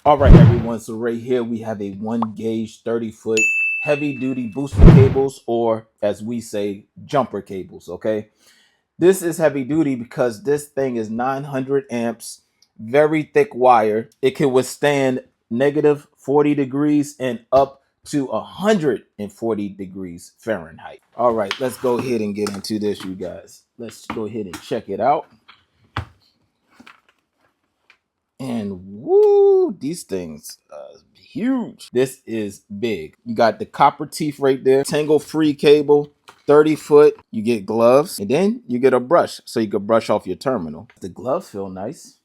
All right, everyone. So right here we have a 1 gauge 30-foot heavy duty booster cables, or as we say, jumper cables. Okay. This is heavy duty because this thing is 900 amps, very thick wire. It can withstand negative 40 degrees and up to 140 degrees Fahrenheit. All right, let's go ahead and get into this, you guys. Let's go ahead and check it out. And woo, these things are huge. This is big. You got the copper teeth right there, tangle free cable, 30-foot. You get gloves, and then you get a brush so you can brush off your terminal. The gloves feel nice.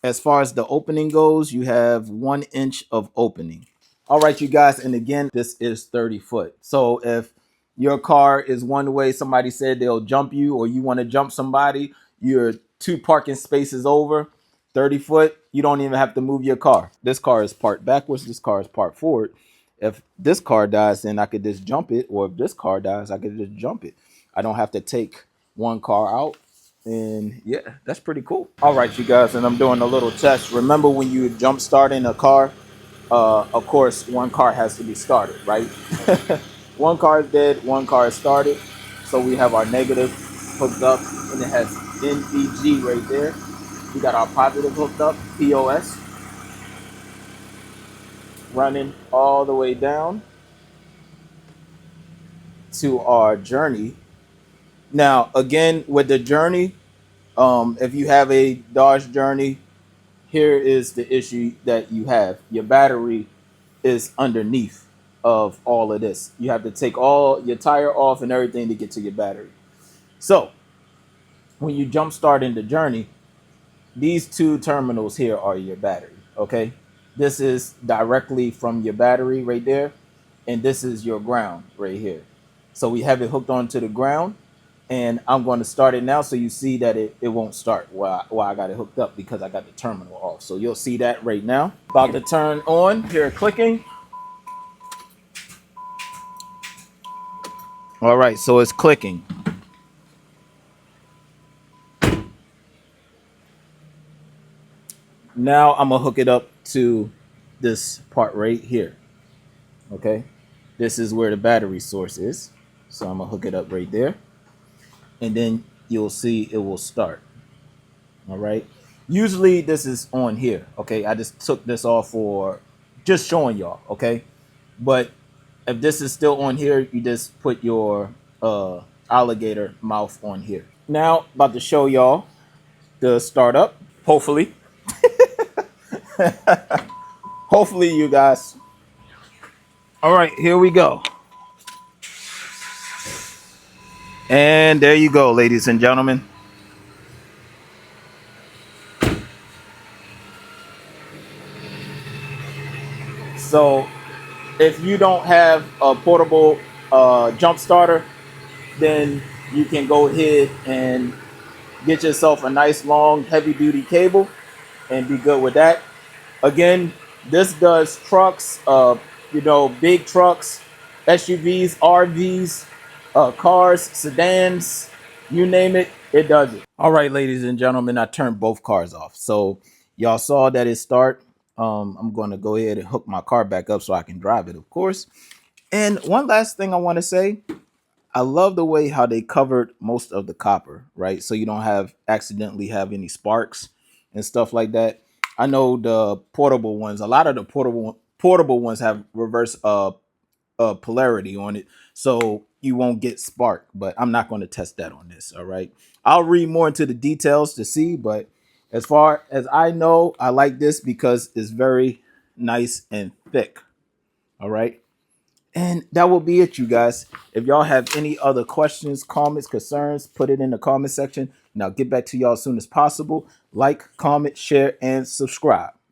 As far as the opening goes, you have 1 inch of opening. All right, you guys, and again, this is 30-foot. So if your car is one way, somebody said they'll jump you, or you want to jump somebody, you're 2 parking spaces over, 30-foot, you don't even have to move your car. This car is parked backwards, this car is parked forward. If this car dies, then I could just jump it, or if this car dies, I could just jump it. I don't have to take one car out. And yeah, that's pretty cool. All right, you guys, and I'm doing a little test. Remember when you jump starting a car, of course, one car has to be started, right? One car is dead, one car is started. So we have our negative hooked up, and it has NVG right there. We got our positive hooked up, POS, running all the way down to our journey. Now, again, with the journey, if you have a Dodge Journey, here is the issue that you have. Your battery is underneath of all of this. You have to take all your tire off and everything to get to your battery. So when you jump start in the journey, these 2 terminals here are your battery. Okay. This is directly from your battery right there. And this is your ground right here. So we have it hooked onto the ground. And I'm going to start it now so you see that it won't start while I got it hooked up because I got the terminal off. So you'll see that right now. About to turn on, here clicking. All right, so it's clicking. Now I'm going to hook it up to this part right here. Okay, this is where the battery source is. So I'm going to hook it up right there. And then you'll see it will start. All right. Usually this is on here. Okay. I just took this off for just showing y'all. Okay. But if this is still on here, you just put your alligator mouth on here. Now, about to show y'all the startup. Hopefully. Hopefully, you guys. All right. Here we go. And there you go, ladies and gentlemen. So if you don't have a portable jump starter, then you can go ahead and get yourself a nice long heavy duty cable and be good with that. Again, this does trucks, big trucks, SUVs, RVs, cars, sedans, you name it, it does it. All right, ladies and gentlemen, I turned both cars off. So y'all saw that it start. I'm going to go ahead and hook my car back up so I can drive it, of course. And one last thing I want to say, I love the way how they covered most of the copper, right? So you don't accidentally have any sparks and stuff like that. I know the portable ones, a lot of the portable ones have reverse polarity on it, so you won't get spark. But I'm not going to test that on this. All right, I'll read more into the details to see, but as far as I know, I like this because it's very nice and thick. All right. And that will be it, you guys. If y'all have any other questions, comments, concerns, put it in the comment section. And I'll get back to y'all as soon as possible. Like, comment, share, and subscribe.